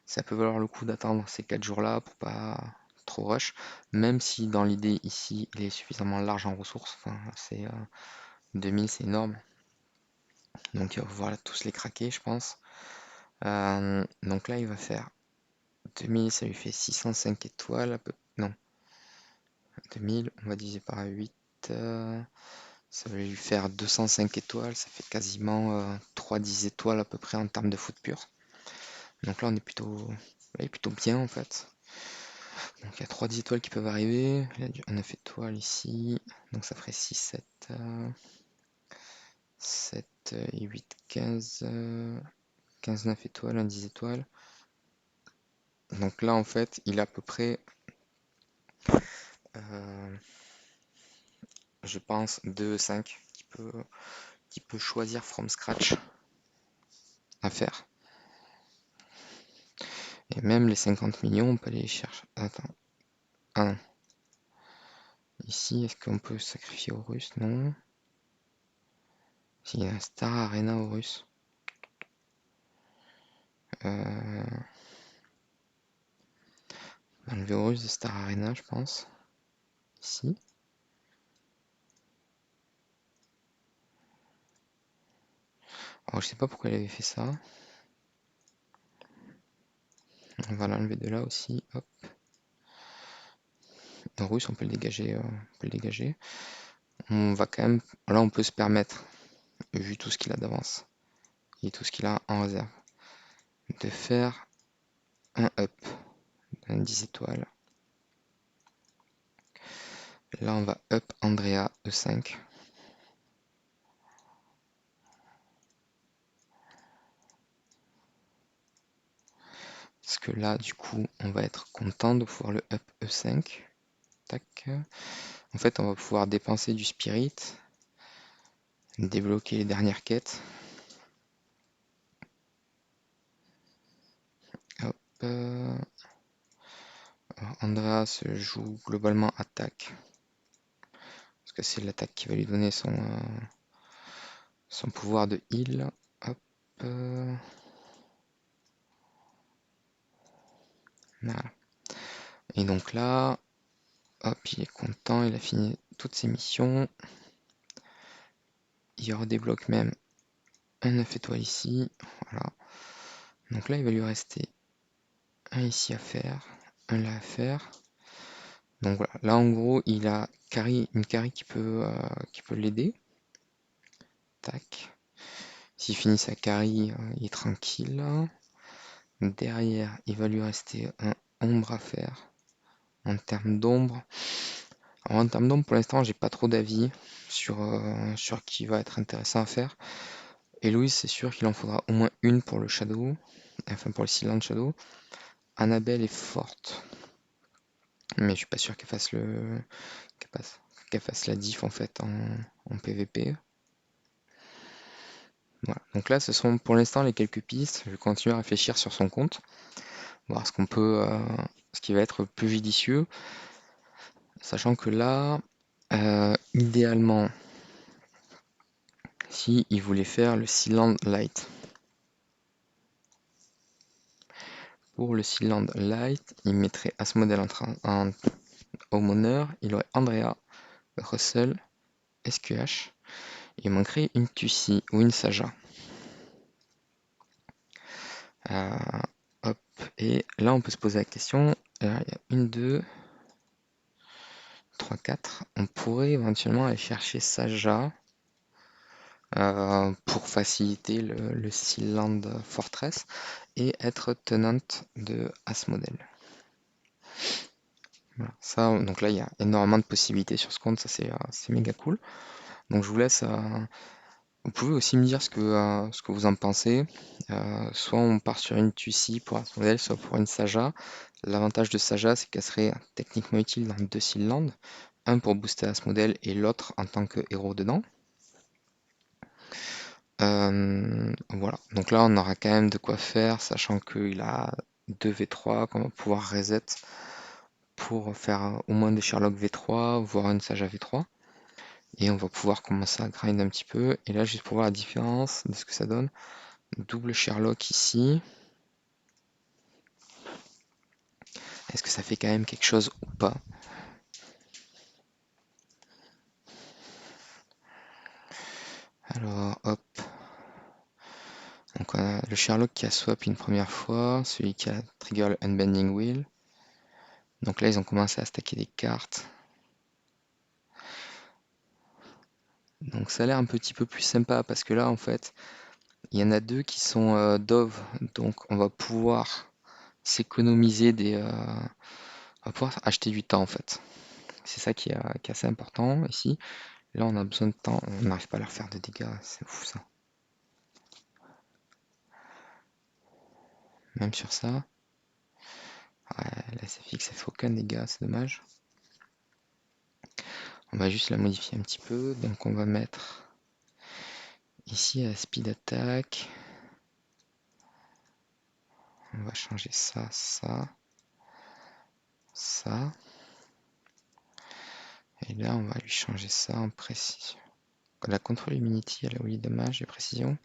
Ça peut valoir le coup d'attendre ces 4 jours-là pour pas trop rush. Même si dans l'idée, ici, il est suffisamment large en ressources. Enfin, c'est 2000, c'est énorme. Donc, il va pouvoir tous les craquer, je pense. Donc là, il va faire 2000, ça lui fait 605 étoiles. Non, 2000, on va diviser par 8. Ça va lui faire 205 étoiles. Ça fait quasiment 3-10 étoiles à peu près en termes de foot pur. Donc là, on est plutôt bien en fait. Donc il y a 3-10 étoiles qui peuvent arriver. Là, on a fait étoile ici. Donc ça ferait 6, 7, 7, 8, 15, 15, 9 étoiles, 1, 10 étoiles. Donc là, en fait, il a à peu près, je pense, 2, 5 qui peut choisir from scratch à faire. Et même les 50 millions, on peut aller les chercher. Attends. Ah non. Ici, est-ce qu'on peut sacrifier Horus? Non. S'il y a un Star Arena Horus. Enlever Horus de Star Arena, je pense. Ici. Alors, je sais pas pourquoi il avait fait ça. On va l'enlever de là aussi. Hop. Horus, on peut le dégager. On va quand même. Là, on peut se permettre, vu tout ce qu'il a d'avance et tout ce qu'il a en réserve, de faire un up, un 10 étoiles. Là, on va up Andrea E5. Parce que là, du coup, on va être content de pouvoir le up E5. Tac. En fait, on va pouvoir dépenser du spirit, débloquer les dernières quêtes. Hop. Andrea se joue globalement attaque. Parce que c'est l'attaque qui va lui donner son pouvoir de heal. Hop. Voilà. Et donc là, hop, il est content, il a fini toutes ses missions. Il redébloque même un 9 étoiles ici. Voilà. Donc là, il va lui rester un ici à faire, un là à faire. Donc voilà, là en gros, il a une carry qui peut l'aider. Tac. S'il finit sa carry, il est tranquille. Derrière, il va lui rester un ombre à faire. En termes d'ombre, alors en termes d'ombre, pour l'instant, j'ai pas trop d'avis sur qui va être intéressant à faire. Héloïse, c'est sûr qu'il en faudra au moins une pour le Shadow, enfin pour le Silent Shadow. Annabelle est forte, mais je suis pas sûr qu'elle fasse la diff en fait en PVP. Voilà. Donc là, ce sont pour l'instant les quelques pistes. Je vais continuer à réfléchir sur son compte, voir ce qui va être le plus judicieux, sachant que là, Idéalement, si il voulait faire le Sealand Light. Pour le Sealand Light, il mettrait Asmodel en aumôneur, il aurait Andrea, Russell, SQH, il manquerait une Tussi ou une Saja. Euh, hop, et là on peut se poser la question, il y a une, deux, 3, 4, on pourrait éventuellement aller chercher Saja pour faciliter le Sealand Fortress et être tenante de Asmodel. Voilà. Ça, donc là il y a énormément de possibilités sur ce compte, ça c'est méga cool. Donc je vous laisse, vous pouvez aussi me dire ce que vous en pensez. Soit on part sur une Tussi pour Asmodel, soit pour une Saja. L'avantage de Saja, c'est qu'elle serait techniquement utile dans deux Sealand, un pour booster Asmodel et l'autre en tant que héros dedans. Voilà, donc là on aura quand même de quoi faire, sachant qu'il a 2 V3 qu'on va pouvoir reset pour faire au moins des Sherlock V3, voire une Saja V3. Et on va pouvoir commencer à grind un petit peu. Et là, juste pour voir la différence de ce que ça donne. Double Sherlock ici. Est-ce que ça fait quand même quelque chose ou pas? Alors, hop. Donc on a le Sherlock qui a swap une première fois, celui qui a trigger le Unbending Wheel. Donc là, ils ont commencé à stacker des cartes. Donc ça a l'air un petit peu plus sympa parce que là, en fait, il y en a deux qui sont Dove. Donc on va pouvoir s'économiser on va pouvoir acheter du temps en fait. C'est ça qui est assez important ici. Là, on a besoin de temps. On n'arrive pas à leur faire de dégâts. C'est fou ça. Même sur ça. Ouais, la SFX, ça fait aucun dégât. C'est dommage. On va juste la modifier un petit peu. Donc, on va mettre ici à Speed Attack. On va changer ça, ça, ça. Et là, on va lui changer ça en précision. La contrôle immunity, elle a oui, dommage et précision.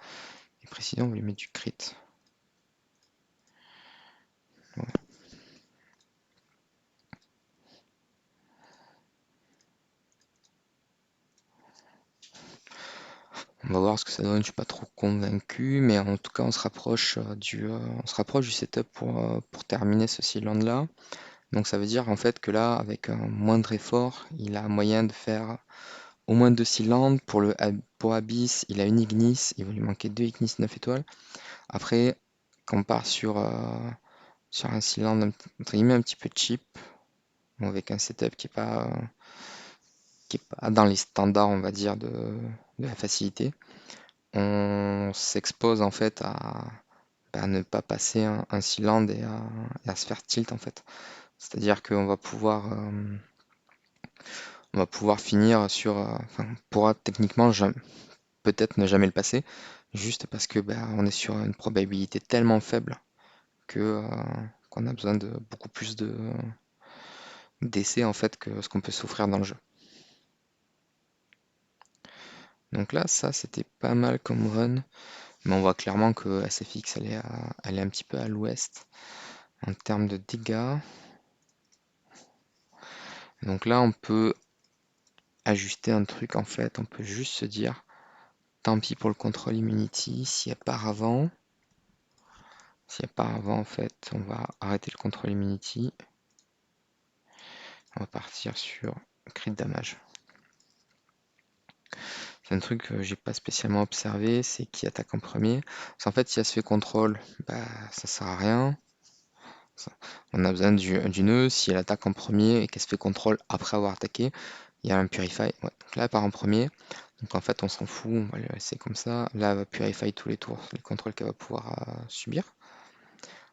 Et précision, on va lui mettre du crit. Voilà. On va voir ce que ça donne, je suis pas trop convaincu, mais en tout cas on se rapproche du setup pour terminer ce Sealand là. Donc ça veut dire en fait que là, avec un moindre effort, il a moyen de faire au moins 2 Sealand. Pour Abyss, il a une Ignis, il va lui manquer 2 Ignis 9 étoiles. Après, quand on part sur un Sealand entre guillemets un petit peu cheap, bon, avec un setup qui est pas dans les standards, on va dire, de la facilité, on s'expose en fait à ne pas passer un Sealand et à se faire tilt en fait. C'est-à-dire qu'on va pouvoir finir enfin, on pourra techniquement peut-être ne jamais le passer, juste parce que on est sur une probabilité tellement faible que qu'on a besoin de beaucoup plus d'essais en fait que ce qu'on peut s'offrir dans le jeu. Donc là, ça c'était pas mal comme run, mais on voit clairement que SFX elle est un petit peu à l'ouest en termes de dégâts. Donc là, on peut ajuster un truc en fait, on peut juste se dire tant pis pour le contrôle immunity, s'il n'y a pas avant en fait, on va arrêter le contrôle immunity, on va partir sur crit damage. C'est un truc que j'ai pas spécialement observé, c'est qui attaque en premier. Parce qu'en fait, si elle se fait contrôle, ça sert à rien. On a besoin du nœud. Si elle attaque en premier et qu'elle se fait contrôle après avoir attaqué, il y a un purify. Ouais. Donc là, elle part en premier. Donc en fait, on s'en fout, on va le laisser comme ça. Là, elle va purify tous les tours, les contrôles qu'elle va pouvoir subir.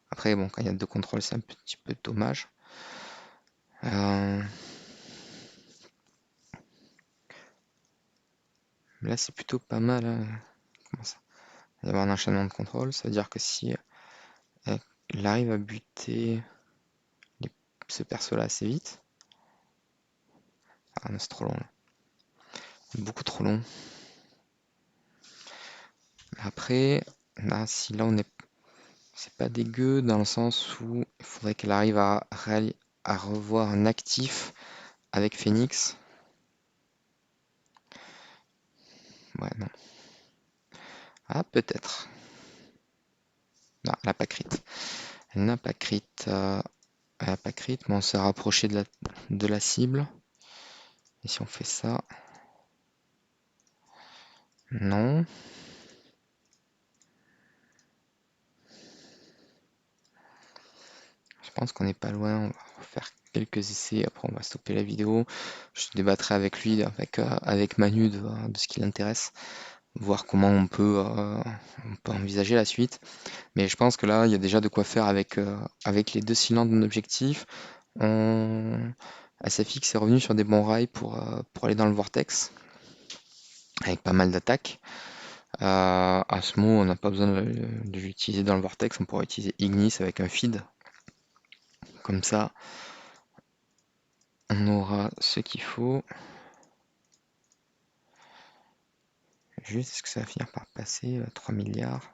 Après, bon, quand il y a deux contrôles, c'est un petit peu dommage. Euh, Là, c'est plutôt pas mal, hein. Comment ça? Il va y avoir un enchaînement de contrôle. Ça veut dire que si elle arrive à buter ce perso-là assez vite. Ah non, c'est trop long là. beaucoup trop long. Après, là, si là on est, c'est pas dégueu dans le sens où il faudrait qu'elle arrive à revoir un actif avec Phoenix. Ouais, non. Ah, peut-être. Non, elle n'a pas crit. Elle n'a pas crit. Elle n'a pas crit, mais on s'est rapproché de la cible. Et si on fait ça? Non. Je pense qu'on n'est pas loin. On va refaire quelques essais. Après, on va stopper la vidéo. Je débattrai avec lui, avec Manu de ce qui l'intéresse. Voir comment on peut envisager la suite. Mais je pense que là, il y a déjà de quoi faire avec les 2 cylindres en objectif. On... SFX est revenu sur des bons rails pour aller dans le vortex, avec pas mal d'attaques. Asmo, on n'a pas besoin de l'utiliser dans le vortex, on pourrait utiliser Ignis avec un feed. Comme ça, on aura ce qu'il faut. Juste, est-ce que ça va finir par passer 3 milliards?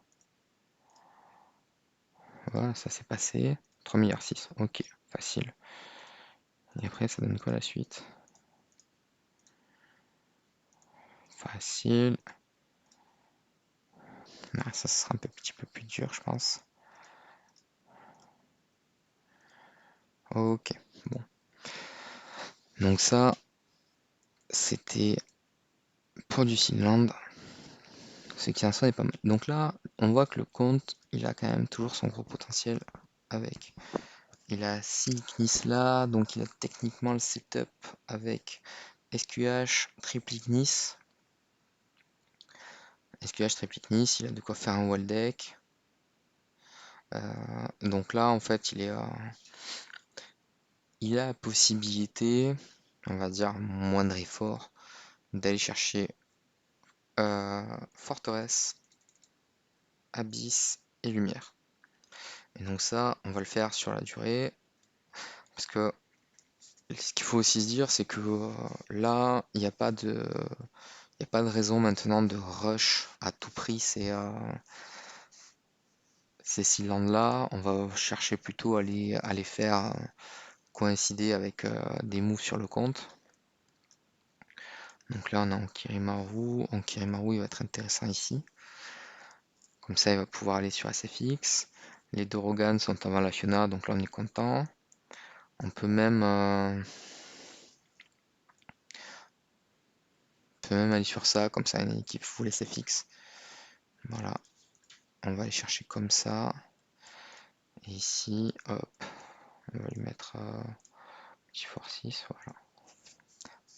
Voilà, ça s'est passé. 3 milliards 6, ok, facile. Et après, ça donne quoi la suite? Facile. Ah, ça sera un petit peu plus dur, je pense. Ok, bon. Donc ça, c'était pour du Sealand. Ce qui en soi est pas mal. Donc là, on voit que le compte, il a quand même toujours son gros potentiel avec. Il a 6 Ignis là, donc il a techniquement le setup avec SQH, triple Ignis. SQH, triple Ignis, il a de quoi faire un wall deck. Donc là, en fait, il a la possibilité, on va dire moindre effort, d'aller chercher forteresse, abysse et lumière. Et donc ça, on va le faire sur la durée, parce que ce qu'il faut aussi se dire, c'est que là, il n'y a pas de raison maintenant de rush à tout prix ces cylindres-là. On va chercher plutôt à les faire coïncider avec des moves sur le compte. Donc là, on a Ankirimaru. Ankirimaru, il va être intéressant ici. Comme ça, il va pouvoir aller sur SFX. Les Dorogan sont avant la Fiona, donc là, on est content. On peut même aller sur ça, comme ça une équipe full SFX. Voilà, on va aller chercher comme ça. Et ici, hop, on va lui mettre petit force 6, voilà.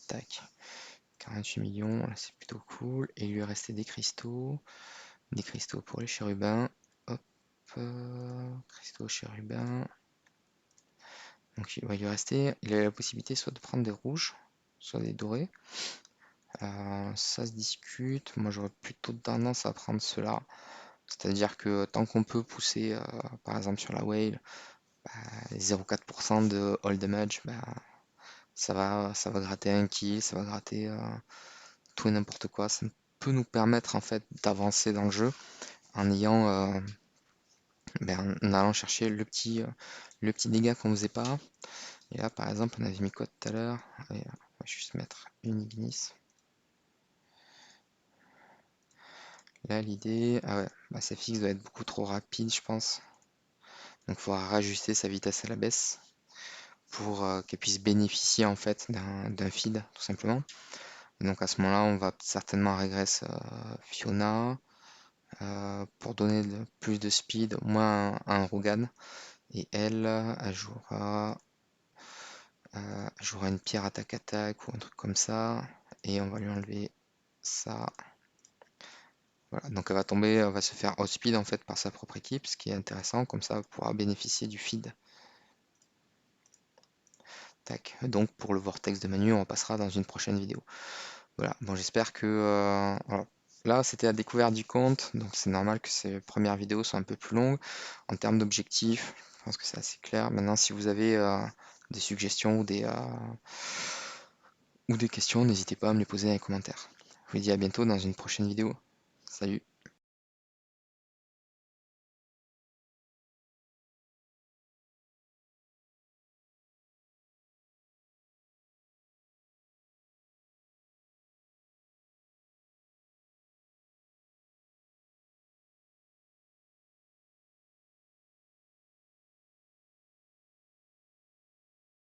Tac, 48 millions, là c'est plutôt cool. Et il lui est resté des cristaux pour les chérubins. Hop, cristaux chérubins. Donc il va lui rester, il a la possibilité soit de prendre des rouges, soit des dorés. Ça se discute. Moi, j'aurais plutôt tendance à prendre cela. C'est-à-dire que tant qu'on peut pousser, par exemple sur la whale, 0,4% de all damage, ça va gratter un kill, ça va gratter tout et n'importe quoi. Ça peut nous permettre en fait d'avancer dans le jeu en ayant, en allant chercher le petit dégât qu'on faisait pas. Et là, par exemple, on avait mis quoi tout à l'heure? On va juste mettre une Ignis. Là, l'idée, ah ouais, SFX doit être beaucoup trop rapide, je pense. Donc, il faudra rajuster sa vitesse à la baisse pour qu'elle puisse bénéficier en fait d'un feed, tout simplement. Et donc, à ce moment-là, on va certainement régresser Fiona pour donner plus de speed, au moins un Rogan. Et elle, elle jouera une pierre attaque-attaque ou un truc comme ça. Et on va lui enlever ça. Voilà, donc elle va se faire outspeed en fait par sa propre équipe, ce qui est intéressant, comme ça elle pourra bénéficier du feed. Tac. Donc pour le vortex de Manu, on passera dans une prochaine vidéo. Voilà, bon j'espère que... voilà. Là c'était la découverte du compte, donc c'est normal que ces premières vidéos soient un peu plus longues. En termes d'objectifs, je pense que c'est assez clair. Maintenant si vous avez des suggestions ou ou des questions, n'hésitez pas à me les poser dans les commentaires. Je vous dis à bientôt dans une prochaine vidéo. Salut!